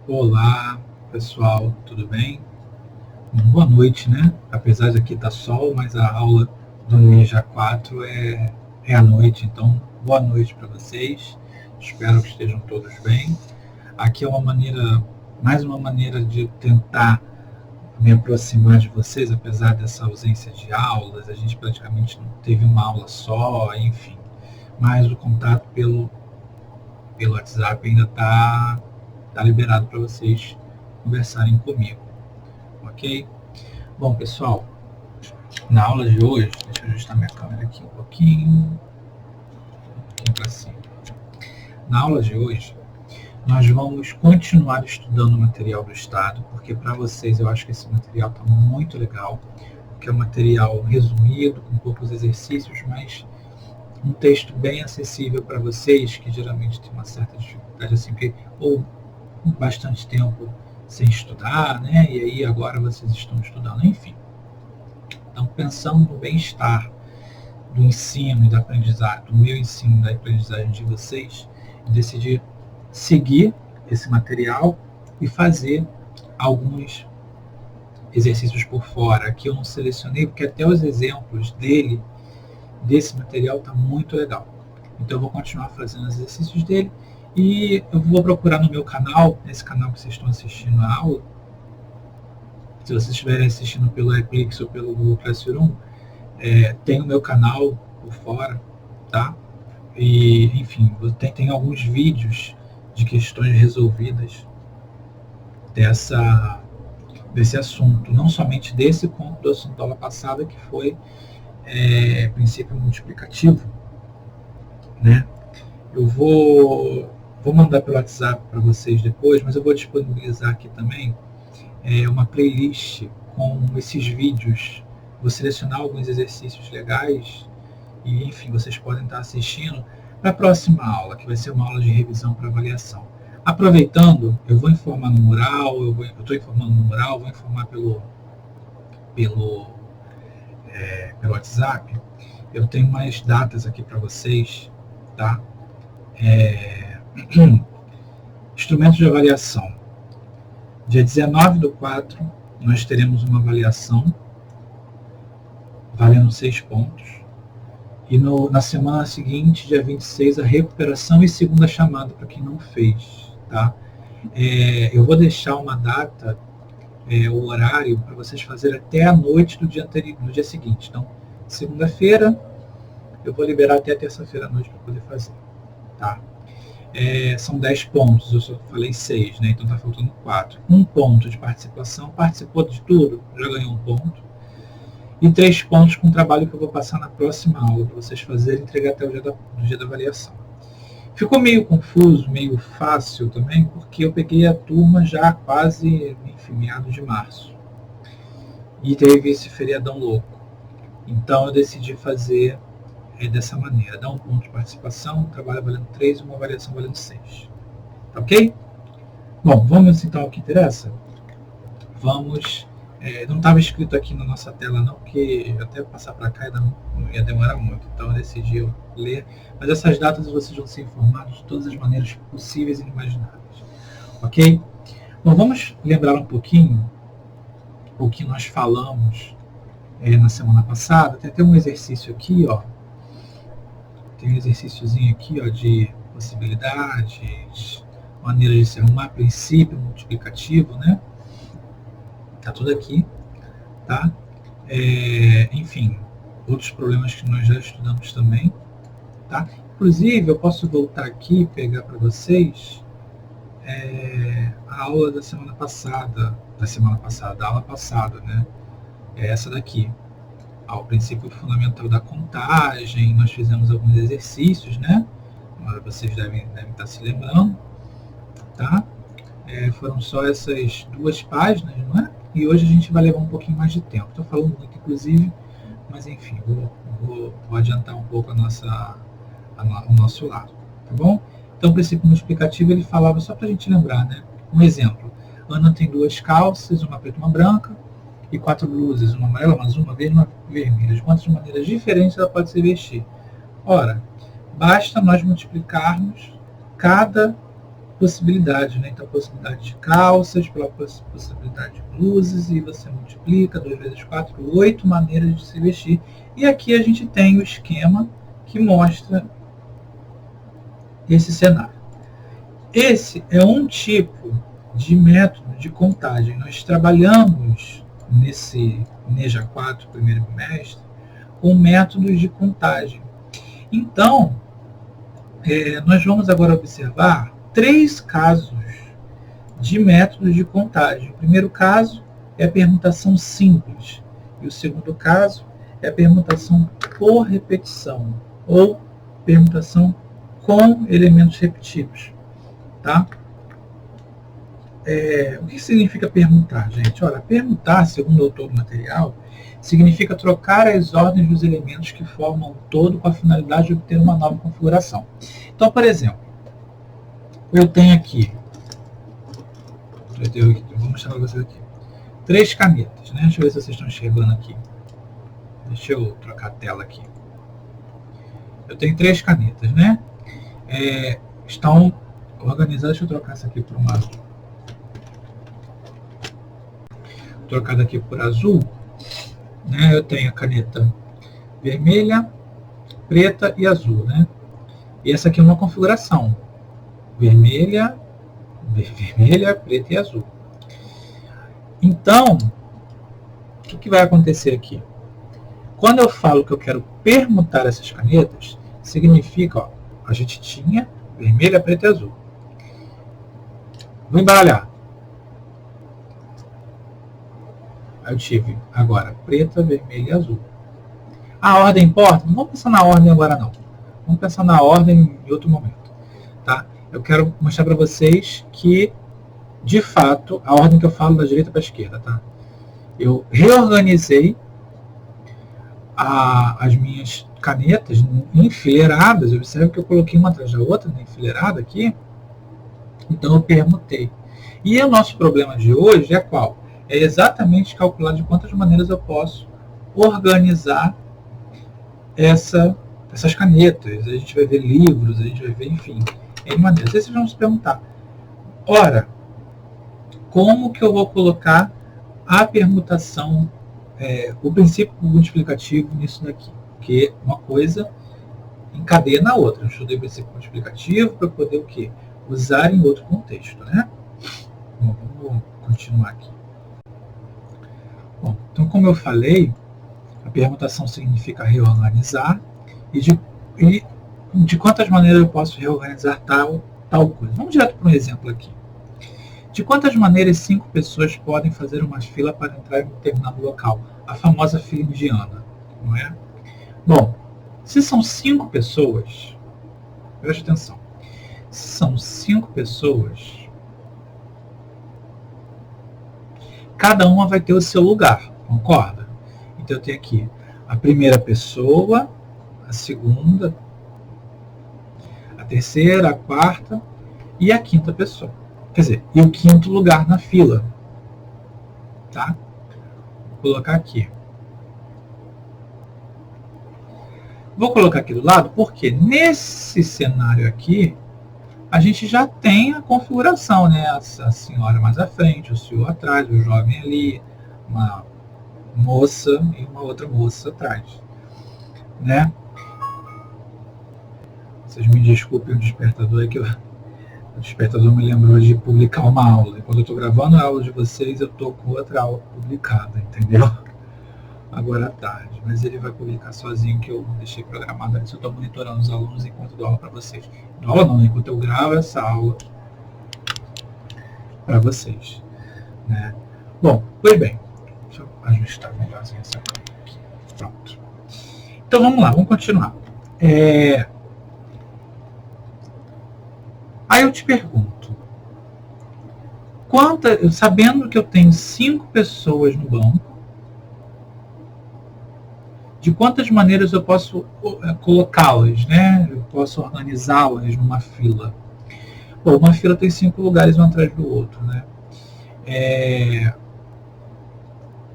Olá, pessoal, tudo bem? Boa noite, né? Apesar de aqui estar sol, mas a aula do Ninja 4 é à noite, então boa noite para vocês. Espero que estejam todos bem. Aqui é mais uma maneira de tentar me aproximar de vocês, apesar dessa ausência de aulas. A gente praticamente não teve uma aula só, enfim. Mas o contato pelo WhatsApp ainda tá liberado para vocês conversarem comigo, ok? Bom, pessoal, na aula de hoje, deixa eu ajustar minha câmera aqui um pouquinho para cima. Na aula de hoje, nós vamos continuar estudando o material do Estado, porque para vocês eu acho que esse material está muito legal, que é um material resumido, com poucos exercícios, mas um texto bem acessível para vocês, que geralmente tem uma certa dificuldade, assim, ou bastante tempo sem estudar, né? E aí agora vocês estão estudando, enfim. Então, pensando no bem-estar do ensino e da aprendizagem, do meu ensino e da aprendizagem de vocês, eu decidi seguir esse material e fazer alguns exercícios por fora. Aqui eu não selecionei, porque até os exemplos desse material tá muito legal. Então eu vou continuar fazendo os exercícios dele e eu vou procurar no meu canal, nesse canal que vocês estão assistindo a aula. Se vocês estiverem assistindo pelo iPlix ou pelo Google Classroom, tem o meu canal por fora, tá? E, enfim, tem alguns vídeos de questões resolvidas desse assunto, não somente desse, como do assunto da aula passada, que foi princípio multiplicativo, né? Eu vou mandar pelo WhatsApp para vocês depois, mas eu vou disponibilizar aqui também uma playlist com esses vídeos. Vou selecionar alguns exercícios legais e, enfim, vocês podem estar assistindo para a próxima aula, que vai ser uma aula de revisão para avaliação. Aproveitando, eu vou informar no mural, eu estou informando no mural, vou informar pelo WhatsApp. Eu tenho mais datas aqui para vocês, tá? Instrumentos de avaliação. Dia 19/4, nós teremos uma avaliação valendo 6 pontos. E na semana seguinte, dia 26, a recuperação e segunda chamada para quem não fez. Tá? Eu vou deixar uma data, o horário, para vocês fazerem até a noite do dia anterior, no dia seguinte. Então, segunda-feira, eu vou liberar até terça-feira à noite para poder fazer. Tá? São 10 pontos, eu só falei 6, né? Então está faltando 4. 1 ponto de participação, participou de tudo, já ganhou 1 ponto. E 3 pontos com o trabalho que eu vou passar na próxima aula, para vocês fazerem e entregar até o dia da avaliação. Ficou meio confuso, meio fácil também, porque eu peguei a turma já quase, enfim, meados de março. E teve esse feriadão louco. Então eu decidi fazer dessa maneira, dar 1 ponto de participação, um trabalho valendo 3 e uma avaliação valendo 6. Tá ok? Bom, vamos então ao que interessa? Vamos... não estava escrito aqui na nossa tela não, porque até passar para cá não ia demorar muito, então eu decidi ler. Mas essas datas vocês vão ser informados de todas as maneiras possíveis e inimagináveis. Ok? Bom, vamos lembrar um pouquinho o que nós falamos na semana passada. Tem até um exercício aqui, ó. Tem um exercíciozinho aqui, ó, de possibilidades, maneiras de se arrumar, princípio multiplicativo, né? Tá tudo aqui, tá? Enfim, outros problemas que nós já estudamos também, tá? Inclusive, eu posso voltar aqui e pegar para vocês a aula da semana passada, da aula passada, né? Essa daqui. Ao princípio fundamental da contagem, nós fizemos alguns exercícios, né? Vocês devem estar se lembrando, tá? Foram só essas 2 páginas, não é? E hoje a gente vai levar um pouquinho mais de tempo. Estou falando muito, inclusive, mas enfim, vou adiantar um pouco o nosso lado, tá bom? Então, o princípio multiplicativo, ele falava, só para a gente lembrar, né? Um exemplo, Ana tem 2 calças, uma preta e uma branca, e 4 blusas, uma amarela, uma azul, uma verde e uma vermelha. De quantas maneiras diferentes ela pode se vestir? Ora, basta nós multiplicarmos cada possibilidades, né? Então, possibilidade de calças, pela possibilidade de blusas, e você multiplica 2 vezes 4, 8 maneiras de se vestir. E aqui a gente tem o esquema que mostra esse cenário. Esse é um tipo de método de contagem. Nós trabalhamos nesse NEJA 4, primeiro bimestre, com métodos de contagem. Então, nós vamos agora observar 3 casos de métodos de contagem. O primeiro caso é a permutação simples, e o segundo caso é a permutação por repetição, ou permutação com elementos repetidos. Tá? O que significa permutar, gente? Olha, permutar, segundo o autor do material, significa trocar as ordens dos elementos que formam um todo com a finalidade de obter uma nova configuração. Então, por exemplo, eu tenho aqui, eu vou mostrar para vocês aqui, 3 canetas, né? Deixa eu ver se vocês estão enxergando aqui. Deixa eu trocar a tela aqui. Eu tenho 3 canetas, né? Estão organizadas. Deixa eu trocar essa aqui por uma azul. Trocada aqui por azul, né? Eu tenho a caneta vermelha, preta e azul, né? E essa aqui é uma configuração: vermelha, preta e azul. Então, o que vai acontecer aqui? Quando eu falo que eu quero permutar essas canetas, significa, ó, a gente tinha vermelha, preta e azul. Vou embaralhar. Aí eu tive agora preta, vermelha e azul. A ordem importa? Não vamos pensar na ordem agora não. Vamos pensar na ordem em outro momento. Tá? Eu quero mostrar para vocês que, de fato, a ordem que eu falo da direita para a esquerda. Tá? Eu reorganizei as minhas canetas enfileiradas. Observe que eu coloquei uma atrás da outra, enfileirada aqui. Então eu permutei. E o nosso problema de hoje é qual? É exatamente calcular de quantas maneiras eu posso organizar essas canetas. A gente vai ver livros, a gente vai ver, enfim, em maneiras. Aí vocês vão se perguntar, ora, como que eu vou colocar a permutação, o princípio multiplicativo nisso daqui? Porque uma coisa encadeia na outra. Eu estudei o princípio multiplicativo para poder o quê? Usar em outro contexto, né? Bom, vamos continuar aqui. Bom, então, como eu falei, a permutação significa reorganizar, e de quantas maneiras eu posso reorganizar tal coisa. Vamos direto para um exemplo aqui. De quantas maneiras 5 pessoas podem fazer uma fila para entrar em um determinado local? A famosa fila indiana, não é? Bom, se são 5 pessoas, preste atenção, se são 5 pessoas, cada uma vai ter o seu lugar, concorda? Então eu tenho aqui a primeira pessoa, a segunda, a terceira, a quarta e a quinta pessoa. Quer dizer, e o quinto lugar na fila. Tá? Vou colocar aqui. Vou colocar aqui do lado porque nesse cenário aqui a gente já tem a configuração, né? A senhora mais à frente, o senhor atrás, o jovem ali, uma moça e uma outra moça atrás, né? Vocês me desculpem o despertador, é que o despertador me lembrou de publicar uma aula. E quando eu estou gravando a aula de vocês, eu estou com outra aula publicada, entendeu? Agora à tarde. Mas ele vai publicar sozinho, que eu deixei programado ali. Eu estou monitorando os alunos enquanto eu dou aula para vocês. Não aula não, enquanto eu gravo essa aula para vocês, né? Bom, pois bem. Deixa eu ajustar melhorzinho essa câmera aqui. Pronto. Então vamos lá, vamos continuar. Aí eu te pergunto, sabendo que eu tenho 5 pessoas no banco, de quantas maneiras eu posso colocá-las, né? Eu posso organizá-las numa fila. Bom, uma fila tem 5 lugares um atrás do outro, né?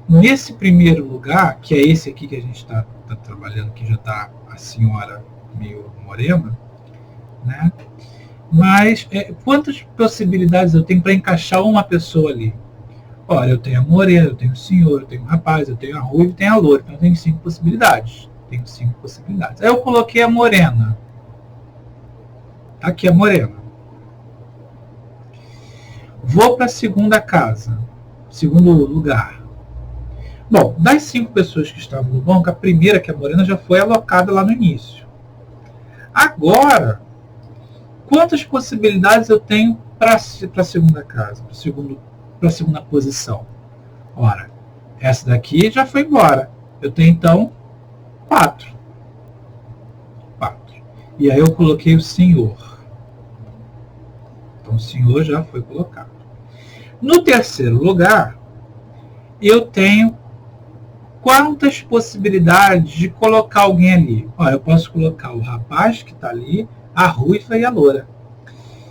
Nesse primeiro lugar, que é esse aqui que a gente está trabalhando, que já está a senhora meio morena, né? Mas quantas possibilidades eu tenho para encaixar uma pessoa ali? Olha, eu tenho a morena, eu tenho o senhor, eu tenho o rapaz, eu tenho a ruiva e tenho a loura. Então eu tenho 5 possibilidades. Tenho 5 possibilidades. Aí eu coloquei a morena. Aqui a morena. Vou para a segunda casa. Segundo lugar. Bom, das 5 pessoas que estavam no banco, a primeira, que é a morena, já foi alocada lá no início. Agora, quantas possibilidades eu tenho para a segunda casa, para a segunda posição? Ora, essa daqui já foi embora. Eu tenho, então, 4. E aí eu coloquei o senhor. Então, o senhor já foi colocado. No terceiro lugar, eu tenho quantas possibilidades de colocar alguém ali? Olha, eu posso colocar o rapaz que está ali, a ruiva e a loura.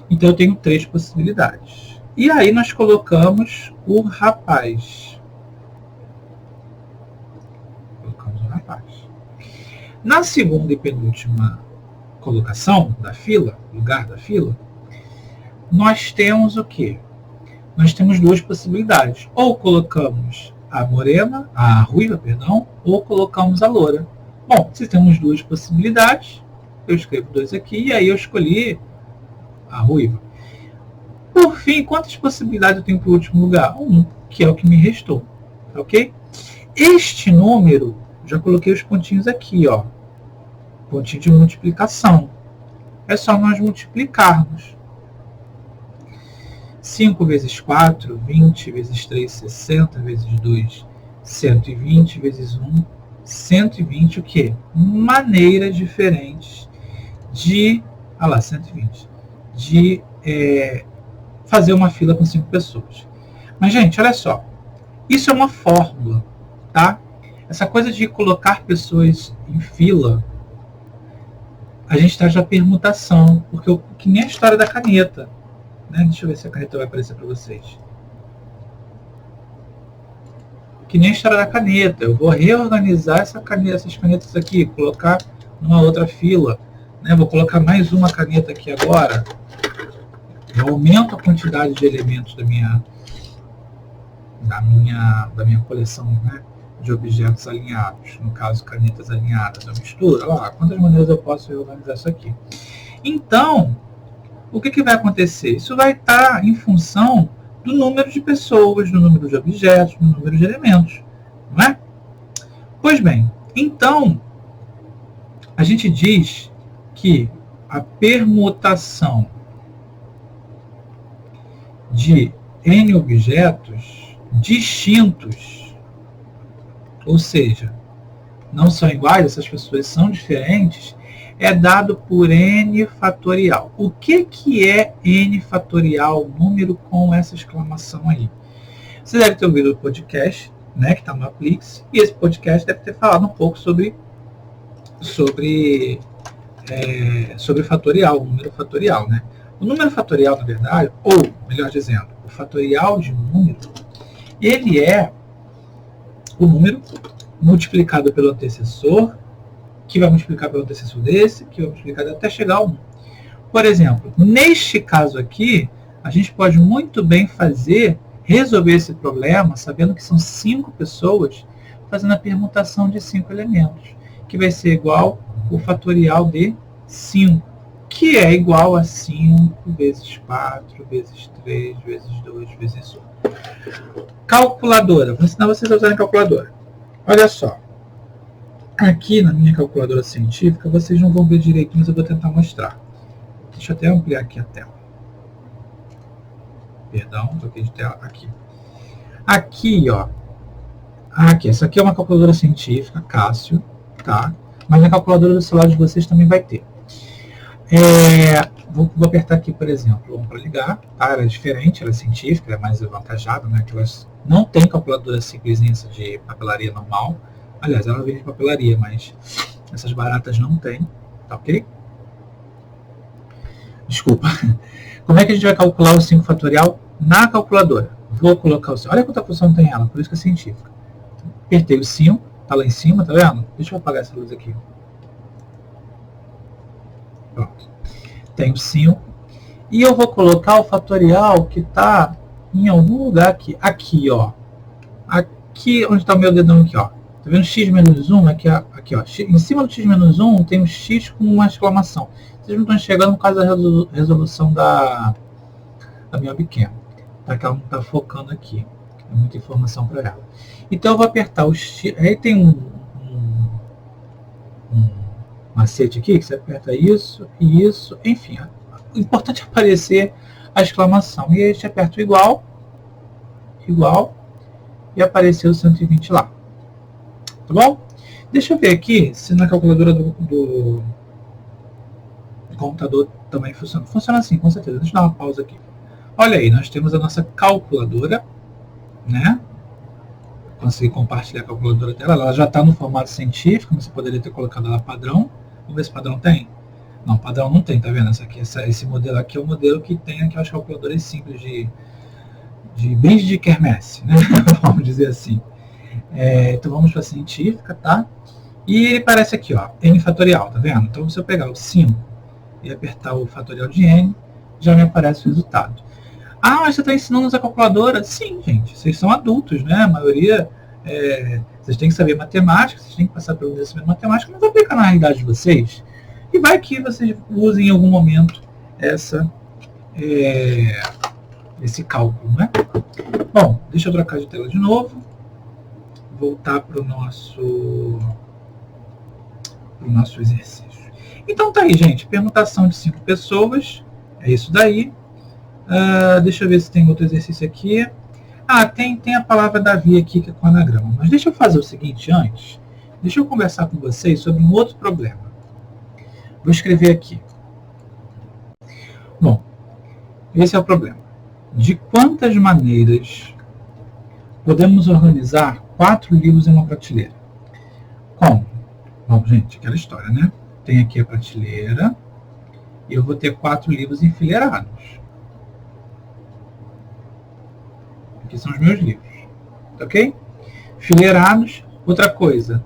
Então eu tenho 3 possibilidades. E aí nós colocamos o rapaz. Colocamos o rapaz. Na segunda e penúltima colocação da fila, lugar da fila, nós temos o quê? Nós temos 2 possibilidades. Ou colocamos a morena, a ruiva, perdão, ou colocamos a loura. Bom, se temos 2 possibilidades, eu escrevo 2 aqui, e aí eu escolhi a ruiva. Por fim, quantas possibilidades eu tenho para o último lugar? 1, que é o que me restou. Ok? Este número, já coloquei os pontinhos aqui, ó. Pontinho de multiplicação. É só nós multiplicarmos. 5 vezes 4, 20, vezes 3, 60, vezes 2, 120, vezes 1, 120 o quê? Maneiras diferentes de... Ah lá, 120. De fazer uma fila com 5 pessoas. Mas, gente, olha só. Isso é uma fórmula, tá? Essa coisa de colocar pessoas em fila, a gente traz a permutação, porque que nem a história da caneta. Né? Deixa eu ver se a caneta vai aparecer para vocês. Que nem a história da caneta. Eu vou reorganizar essas canetas aqui, colocar numa outra fila. Né? Vou colocar mais uma caneta aqui agora. Eu aumento a quantidade de elementos da minha coleção, né, de objetos alinhados. No caso, canetas alinhadas. Eu misturo. Olha lá, quantas maneiras eu posso reorganizar isso aqui? Então, o que vai acontecer? Isso vai estar em função do número de pessoas, do número de objetos, do número de elementos. Não é? Pois bem, então, a gente diz que a permutação de N objetos distintos, ou seja, não são iguais, essas pessoas são diferentes, é dado por N fatorial. O que é N fatorial, número com essa exclamação aí? Você deve ter ouvido o podcast, né, que está no Aplix, e esse podcast deve ter falado um pouco sobre fatorial, o número fatorial, né? O número fatorial, na verdade, ou, melhor dizendo, o fatorial de um número, ele é o número multiplicado pelo antecessor, que vai multiplicar pelo antecessor desse, que vai multiplicar até chegar a 1. Por exemplo, neste caso aqui, a gente pode muito bem resolver esse problema, sabendo que são 5 pessoas, fazendo a permutação de 5 elementos, que vai ser igual o fatorial de 5, que é igual a 5 vezes 4, vezes 3, vezes 2, vezes 1. Calculadora. Vou ensinar vocês a usarem calculadora. Olha só. Aqui na minha calculadora científica, vocês não vão ver direito, mas eu vou tentar mostrar. Deixa eu até ampliar aqui a tela. Perdão, troquei de tela. Aqui. Aqui, ó. Aqui, essa aqui é uma calculadora científica, Cássio, tá? Mas na calculadora do celular de vocês também vai ter. Vou apertar aqui, por exemplo, para ligar, tá? Ela é diferente, ela é científica, ela é mais avantajada, né? Que elas não tem calculadora simplesinha de papelaria normal. Aliás, ela vem de papelaria, mas essas baratas não tem, tá ok? Desculpa. Como é que a gente vai calcular o 5 fatorial na calculadora? Vou colocar o 5. Olha quanta função tem ela, por isso que é científica. Apertei o 5, tá lá em cima, tá vendo? Deixa eu apagar essa luz aqui. Pronto. Tenho 5. E eu vou colocar o fatorial que está em algum lugar aqui. Aqui, ó. Aqui onde está o meu dedão aqui, ó. Tá vendo x menos 1? Aqui, aqui, ó. Em cima do x menos 1 tem um x com uma exclamação. Vocês não estão enxergando por causa da resolução da minha webcam. Tá? Que ela não está focando aqui. É muita informação para ela. Então eu vou apertar o x. Aí tem um macete aqui, que você aperta isso e isso. Enfim, o importante é aparecer a exclamação. E aí a gente aperta o igual, e apareceu o 120 lá. Tá bom? Deixa eu ver aqui se na calculadora do computador também funciona. Funciona assim, com certeza. Deixa eu dar uma pausa aqui. Olha aí, nós temos a nossa calculadora, né? Consegui compartilhar a calculadora dela. Ela já está no formato científico, mas você poderia ter colocado ela padrão. Vamos ver se padrão tem. Não, padrão não tem, tá vendo? Esse modelo aqui é o modelo que tem aquelas calculadoras simples de brinde de quermesse, né? Vamos dizer assim. Então vamos para a científica, tá? E ele parece aqui, ó, n fatorial, tá vendo? Então se eu pegar o 5 e apertar o fatorial de n, já me aparece o resultado. Ah, mas você está ensinando a calculadora? Sim, gente, vocês são adultos, né? A maioria, vocês têm que saber matemática, vocês têm que passar pelo conhecimento de matemática, mas aplica na realidade de vocês. E vai que vocês usem em algum momento esse cálculo, né? Bom, deixa eu trocar de tela de novo. Voltar para o nosso exercício. Então tá aí, gente. Permutação de 5 pessoas. É isso daí. Deixa eu ver se tem outro exercício aqui. Tem a palavra Davi aqui, que é com anagrama. Mas deixa eu fazer o seguinte antes. Deixa eu conversar com vocês sobre um outro problema. Vou escrever aqui. Bom, esse é o problema. De quantas maneiras podemos organizar 4 livros em uma prateleira? Como? Bom, gente, aquela história, né? Tem aqui a prateleira e eu vou ter 4 livros enfileirados. Aqui são os meus livros, ok? Enfileirados. Outra coisa,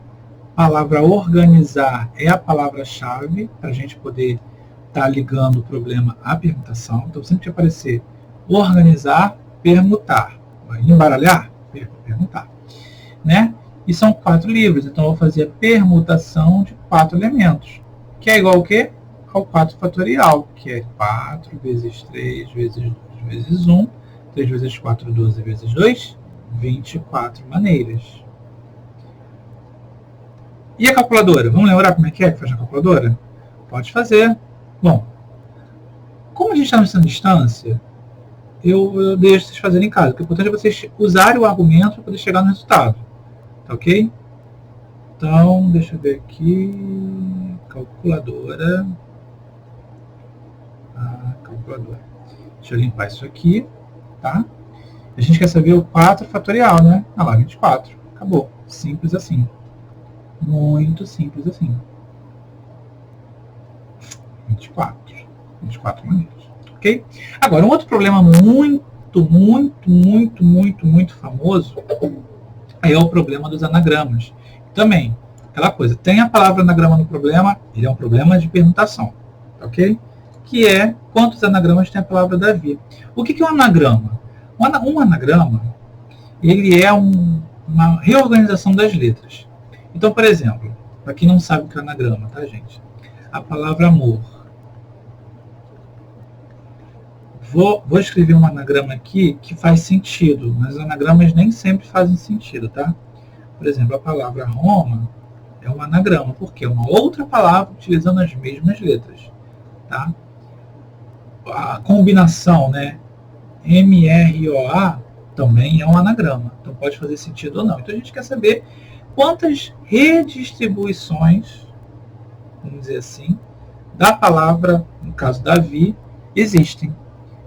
a palavra organizar é a palavra-chave para a gente poder estar ligando o problema à permutação. Então, sempre que aparecer organizar, permutar. Embaralhar, permutar. Né? E são 4 livros, então eu vou fazer a permutação de 4 elementos, que é igual ao quê? Ao 4 fatorial, que é 4 vezes 3 vezes 2 vezes 1, 3 vezes 4, 12 vezes 2, 24 maneiras. E a calculadora? Vamos lembrar como é que faz a calculadora? Pode fazer. Bom, como a gente está nessa distância, eu deixo vocês fazerem em casa. O importante é vocês usarem o argumento para poder chegar no resultado. Tá ok? Então, deixa eu ver aqui. Calculadora. Calculadora. Deixa eu limpar isso aqui. Tá? A gente quer saber o 4 fatorial, né? Ah lá, 24. Acabou. Simples assim. Muito simples assim. 24. 24 maneiras. Ok? Agora, um outro problema muito famoso é o problema dos anagramas. Também, aquela coisa, tem a palavra anagrama no problema, ele é um problema de permutação. Ok? Que é quantos anagramas tem a palavra Davi. O que é um anagrama? Um anagrama, ele é uma reorganização das letras. Então, por exemplo, para quem não sabe o que é anagrama, tá, gente? A palavra amor. Vou escrever um anagrama aqui que faz sentido, mas anagramas nem sempre fazem sentido, tá? Por exemplo, a palavra Roma é um anagrama, porque é uma outra palavra utilizando as mesmas letras, tá? A combinação, né? MROA também é um anagrama, então pode fazer sentido ou não. Então a gente quer saber quantas redistribuições, vamos dizer assim, da palavra, no caso Davi, existem.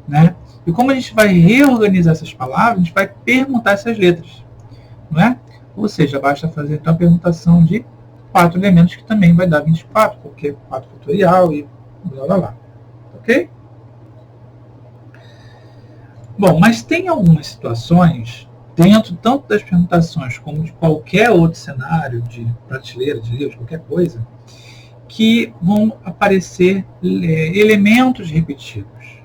Né? E como a gente vai reorganizar essas palavras, a gente vai permutar essas letras. Não é? Ou seja, basta fazer então a permutação de 4 elementos, que também vai dar 24, porque é 4 fatorial e blá blá blá. Ok? Bom, mas tem algumas situações, dentro tanto das permutações como de qualquer outro cenário, de prateleira, de livros, qualquer coisa, que vão aparecer elementos repetidos.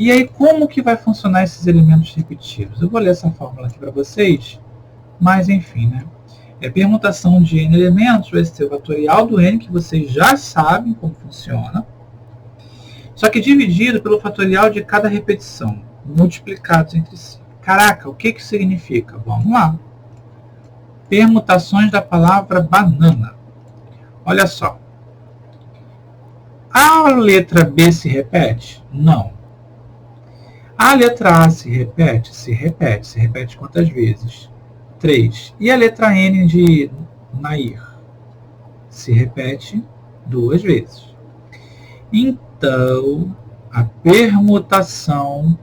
E aí, como que vai funcionar esses elementos repetidos? Eu vou ler essa fórmula aqui para vocês, mas enfim, né? Permutação de n elementos vai ser o fatorial do n, que vocês já sabem como funciona, só que dividido pelo fatorial de cada repetição, multiplicados entre si. Caraca, o que que significa? Vamos lá. Permutações da palavra banana. Olha só. A letra B se repete? Não. A letra A se repete? Se repete. Se repete quantas vezes? 3. E a letra N de Nair? Se repete 2 vezes. Então, a permutação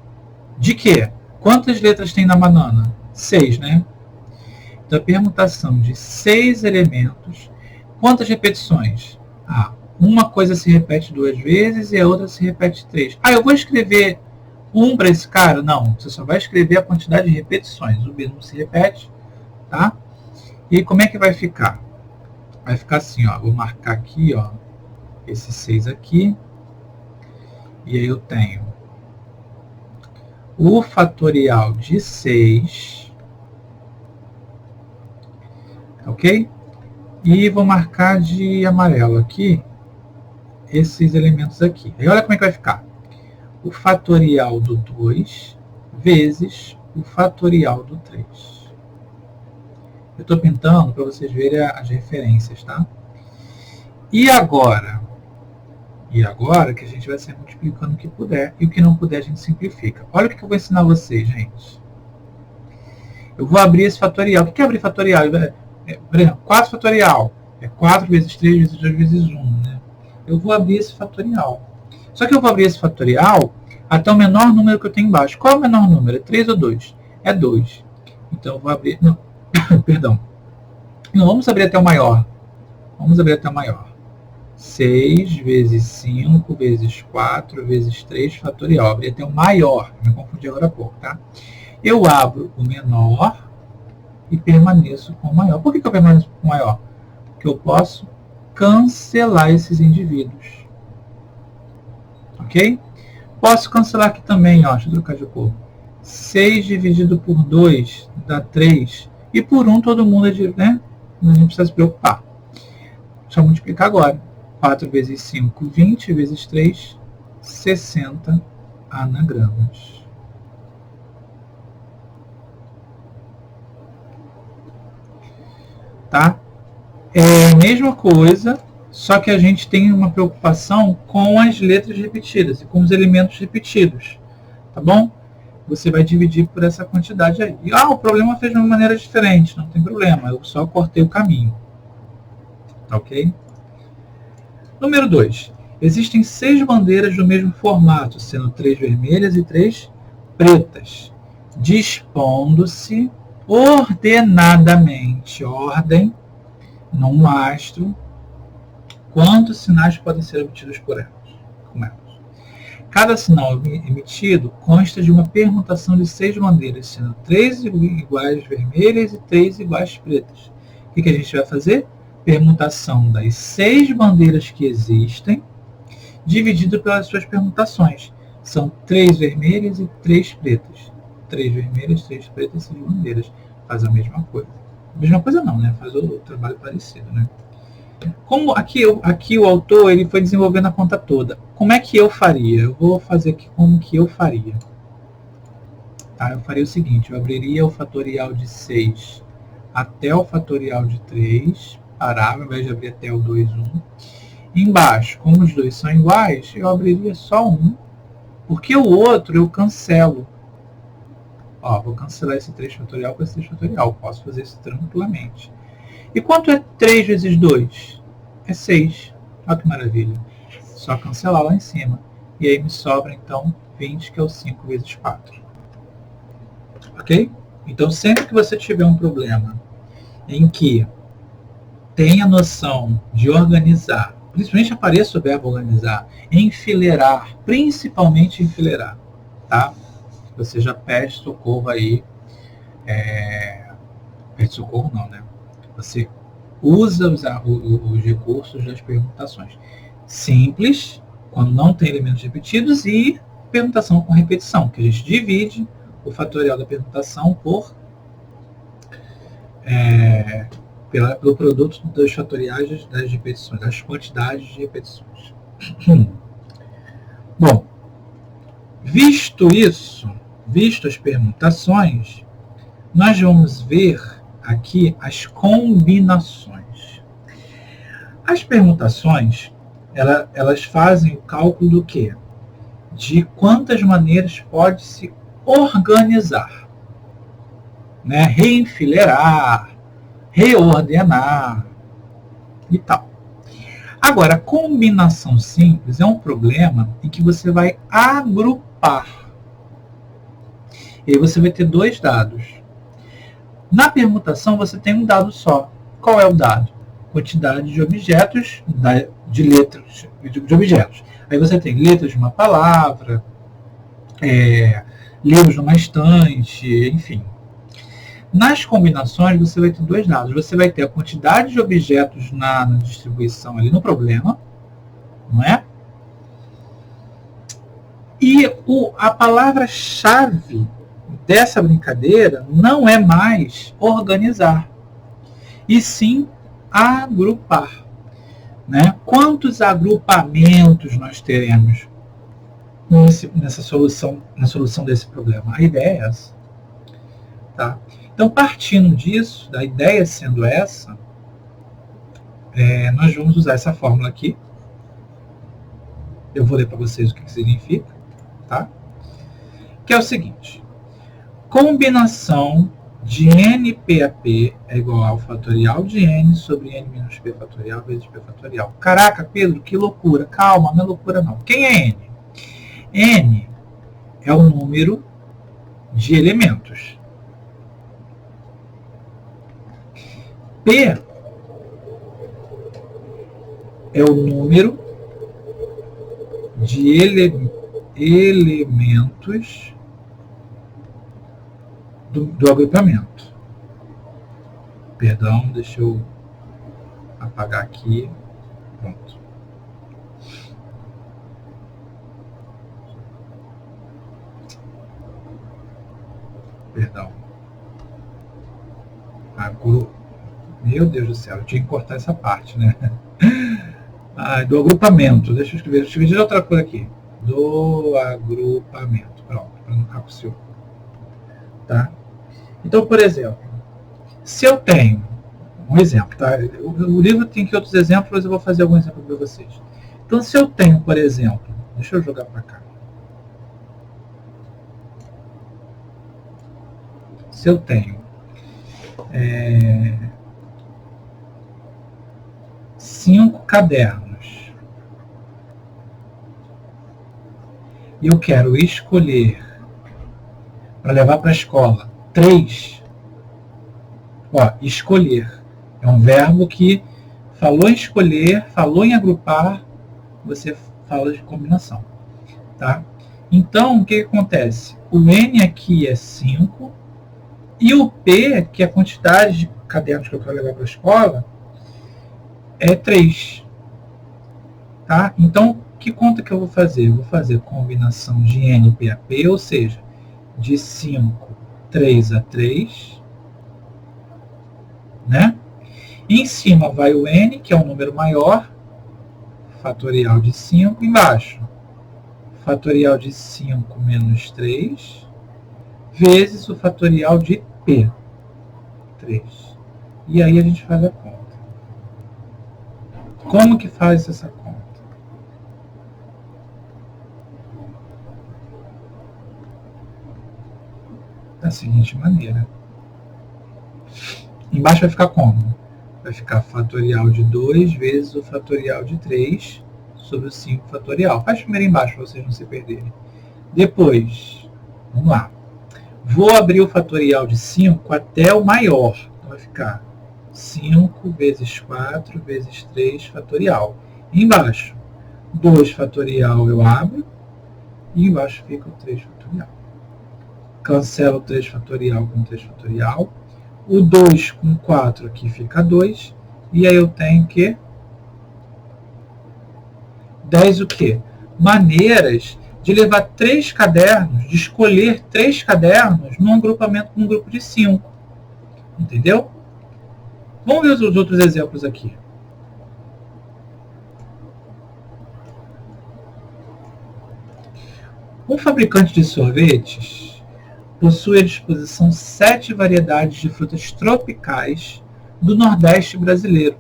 de quê? Quantas letras tem na banana? 6, né? Então, a permutação de 6 elementos. Quantas repetições? Uma coisa se repete 2 vezes e a outra se repete 3. Eu vou escrever 1 para esse cara? Não, você só vai escrever a quantidade de repetições. O B não se repete, tá? E como é que vai ficar? Vai ficar assim, ó. Vou marcar aqui, ó, esse 6 aqui. E aí eu tenho o fatorial de 6, ok? E vou marcar de amarelo aqui esses elementos aqui. Aí olha como é que vai ficar. O fatorial do 2 vezes o fatorial do 3. Eu estou pintando para vocês verem as referências, tá? E agora que a gente vai ser multiplicando o que puder, e o que não puder a gente simplifica. Olha o que eu vou ensinar vocês, gente. Eu vou abrir esse fatorial. O que é abrir fatorial? Por exemplo, 4 fatorial. É 4 vezes 3 vezes 2 vezes 1, né? Eu vou abrir esse fatorial. Só que eu vou abrir esse fatorial até o menor número que eu tenho embaixo. Qual é o menor número? É 3 ou 2? É 2. Então eu vou abrir... Não, perdão. Não, vamos abrir até o maior. Vamos abrir até o maior. 6 vezes 5 vezes 4 vezes 3 fatorial. Abri até o maior. Me confundi agora há pouco, tá? Eu abro o menor e permaneço com o maior. Por que eu permaneço com o maior? Porque eu posso cancelar esses indivíduos. Ok? Posso cancelar aqui também, ó. Deixa eu trocar de cor. 6 dividido por 2 dá 3. E por 1 todo mundo é de, né? Não precisa se preocupar. Deixa eu multiplicar agora. 4 vezes 5, 20 vezes 3, 60 anagramas. Tá? É a mesma coisa, só que a gente tem uma preocupação com as letras repetidas e com os elementos repetidos. Tá bom? Você vai dividir por essa quantidade aí. E, o problema fez de uma maneira diferente. Não tem problema, eu só cortei o caminho. Tá ok? Número 2. Existem 6 bandeiras do mesmo formato, sendo 3 vermelhas e 3 pretas, dispondo-se ordenadamente, ordem, num mastro. Quantos sinais podem ser obtidos por elas? Com elas? Cada sinal emitido consta de uma permutação de 6 bandeiras, sendo 3 iguais vermelhas e 3 iguais pretas. O que a gente vai fazer? Permutação das 6 bandeiras que existem, dividido pelas suas permutações. São 3 vermelhas e 3 pretas. 3 vermelhas, 3 pretas, 6 bandeiras. Faz a mesma coisa. A mesma coisa não, né? Faz o trabalho parecido, né? Como aqui o autor ele foi desenvolvendo a conta toda. Como é que eu faria? Eu vou fazer aqui como que eu faria. Tá? Eu faria o seguinte, eu abriria o fatorial de 6 até o fatorial de 3, parava, ao invés de abrir até o 2, 1. Embaixo, como os dois são iguais, eu abriria só um, porque o outro eu cancelo. Vou cancelar esse 3 fatorial com esse 3 fatorial. Posso fazer isso tranquilamente. E quanto é 3 vezes 2? É 6. Olha que maravilha. Só cancelar lá em cima. E aí me sobra, então, 20, que é o 5 vezes 4. Ok? Então, sempre que você tiver um problema em que tenha noção de organizar, principalmente apareça o verbo organizar, enfileirar, principalmente enfileirar, tá? Você já pede socorro aí, pede socorro não, né? Você usa os recursos das permutações. Simples, quando não tem elementos repetidos, e permutação com repetição, que a gente divide o fatorial da permutação pelo produto dos fatoriais das repetições, das quantidades de repetições. Bom, visto isso, visto as permutações, nós vamos ver aqui as combinações. As permutações, elas fazem o cálculo do quê? De quantas maneiras pode se organizar, né? Reenfileirar, reordenar e tal. Agora, a combinação simples é um problema em que você vai agrupar. E aí você vai ter dois dados. Na permutação você tem um dado só. Qual é o dado? Quantidade de objetos, de letras, de objetos. Aí você tem letras de uma palavra, livros numa estante, enfim. Nas combinações você vai ter dois dados. Você vai ter a quantidade de objetos na distribuição ali no problema, não é? E a palavra-chave dessa brincadeira não é mais organizar, e sim agrupar, né? Quantos agrupamentos nós teremos na solução desse problema? A ideia é essa. Tá? Então, partindo disso, da ideia sendo essa, nós vamos usar essa fórmula aqui. Eu vou ler para vocês o que significa, tá? Que é o seguinte: combinação de NP a P é igual ao fatorial de N sobre N menos P fatorial vezes P fatorial. Caraca, Pedro, que loucura. Calma, não é loucura não. Quem é N? N é o número de elementos. P é o número de elementos do agrupamento. Perdão, deixa eu apagar aqui. Pronto. Perdão. Meu Deus do céu, eu tinha que cortar essa parte, né? Do agrupamento. Deixa eu escrever de outra coisa aqui. Do agrupamento. Pronto, para não ficar com o seu. Tá? Então, por exemplo, se eu tenho um exemplo, tá? O livro tem aqui outros exemplos, mas eu vou fazer algum exemplo para vocês. Então, se eu tenho, por exemplo, deixa eu jogar para cá. Se eu tenho 5 cadernos e eu quero escolher para levar para a escola 3, escolher é um verbo que falou em escolher, falou em agrupar, você fala de combinação, tá? Então, o que acontece? O N aqui é 5 e o P, que é a quantidade de cadernos que eu quero levar para a escola, é 3. Tá? Então, que conta que eu vou fazer? Eu vou fazer combinação de N, P a P, ou seja, de 5, 3 a 3. Né? E em cima vai o N, que é um número maior, fatorial de 5. Embaixo, fatorial de 5 menos 3, vezes o fatorial de P, 3. E aí a gente faz a conta. Como que faz essa conta? Da seguinte maneira. Embaixo vai ficar como? Vai ficar fatorial de 2 vezes o fatorial de 3 sobre o 5 fatorial. Faz primeiro embaixo para vocês não se perderem. Depois, vamos lá. Vou abrir o fatorial de 5 até o maior. Então vai ficar 5 vezes 4 vezes 3 fatorial. E embaixo, 2 fatorial eu abro. E embaixo fica o 3 fatorial. Cancelo o 3 fatorial com 3 fatorial. O 2 com 4 aqui fica 2. E aí eu tenho que 10 o quê? Maneiras de levar 3 cadernos, de escolher 3 cadernos num agrupamento, num grupo de 5. Entendeu? Vamos ver os outros exemplos aqui. Um fabricante de sorvetes possui à disposição 7 variedades de frutas tropicais do Nordeste brasileiro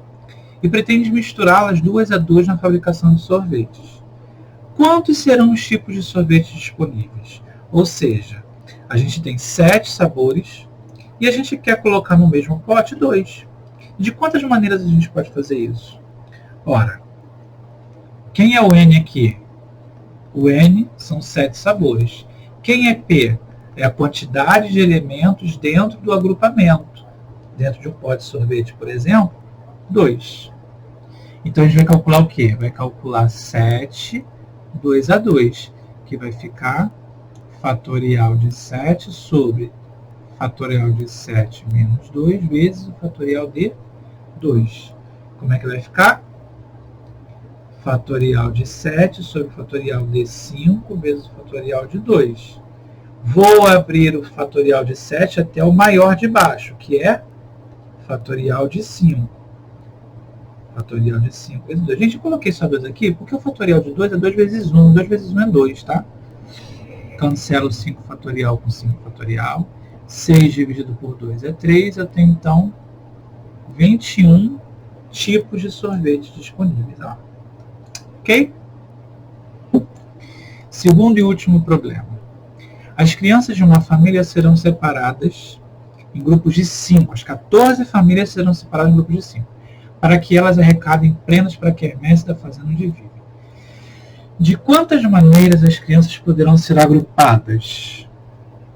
e pretende misturá-las 2 a 2 na fabricação de sorvetes. Quantos serão os tipos de sorvetes disponíveis? Ou seja, a gente tem 7 sabores e a gente quer colocar no mesmo pote 2. De quantas maneiras a gente pode fazer isso? Ora, quem é o N aqui? O N são 7 sabores. Quem é P? É a quantidade de elementos dentro do agrupamento. Dentro de um pote de sorvete, por exemplo, 2. Então a gente vai calcular o quê? Vai calcular 7, 2 a 2, que vai ficar fatorial de 7 sobre fatorial de 7 menos 2 vezes o fatorial de 2. Como é que vai ficar? Fatorial de 7 sobre o fatorial de 5 vezes o fatorial de 2. Vou abrir o fatorial de 7 até o maior de baixo, que é fatorial de 5. Fatorial de 5 vezes 2. Gente, eu coloquei só 2 aqui, porque o fatorial de 2 é 2 vezes 1. 2 vezes 1 é 2, tá? Cancelo 5 fatorial com 5 fatorial. 6 dividido por 2 é 3. Eu tenho, então, 21 tipos de sorvete disponíveis. Ó. Ok? Segundo e último problema. As crianças de uma família serão separadas em grupos de 5. As 14 famílias serão separadas em grupos de 5, para que elas arrecadem prendas para a quermesse da fazenda onde vivem. De quantas maneiras as crianças poderão ser agrupadas?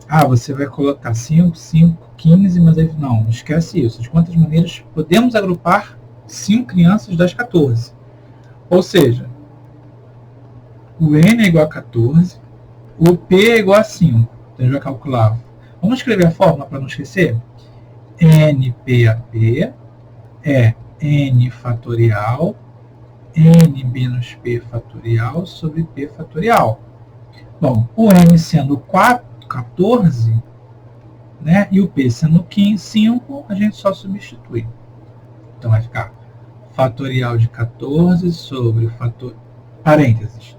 Ah, você vai colocar 5, 5, 15, mas aí, não esquece isso. De quantas maneiras podemos agrupar 5 crianças das 14? Ou seja, o N é igual a 14, o P é igual a 5. Então a gente vai calcular. Vamos escrever a fórmula para não esquecer? NPAP é N fatorial, N menos P fatorial sobre P fatorial. Bom, o N sendo 14, né, e o P sendo 5, a gente só substitui. Então vai ficar fatorial de 14 sobre fator, parênteses,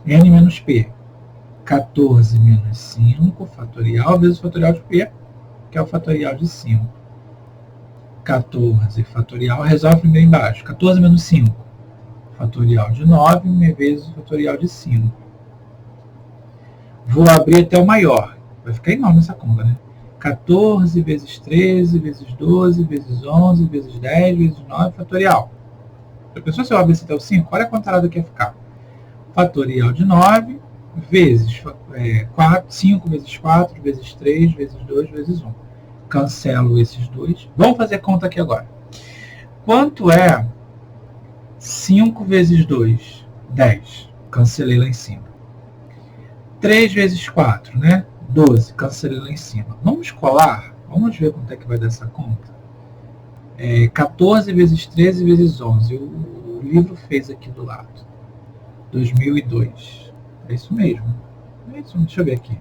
N menos P. 14 menos 5 fatorial vezes o fatorial de P, que é o fatorial de 5. 14 fatorial, resolve primeiro embaixo. 14 menos 5, fatorial de 9 vezes o fatorial de 5. Vou abrir até o maior. Vai ficar enorme essa conta, né? 14 vezes 13 vezes 12 vezes 11 vezes 10 vezes 9 fatorial. A pessoa, se eu abrir até o 5, olha a quantarada que ia ficar. Fatorial de 9 vezes 5 vezes 4 vezes 3 vezes 2 vezes 1. Cancelo esses dois. Vamos fazer conta aqui agora. Quanto é 5 vezes 2? 10. Cancelei lá em cima. 3 vezes 4, né? 12. Cancelei lá em cima. Vamos colar? Vamos ver quanto é que vai dar essa conta. 14 vezes 13 vezes 11. O livro fez aqui do lado. 2002. É isso mesmo. É isso, deixa eu ver aqui.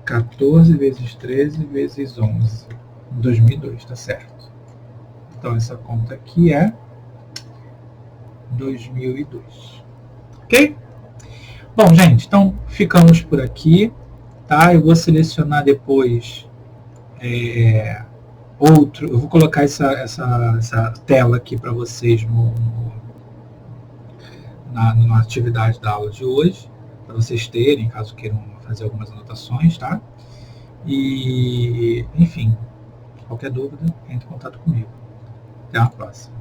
14 vezes 13 vezes 11. 2002, tá certo. Então, essa conta aqui é 2002. Ok? Bom, gente, então ficamos por aqui. Tá? Eu vou selecionar depois outro. Eu vou colocar essa tela aqui para vocês na atividade da aula de hoje, para vocês terem, caso queiram fazer algumas anotações, tá? E, enfim, qualquer dúvida, entre em contato comigo. Até a próxima.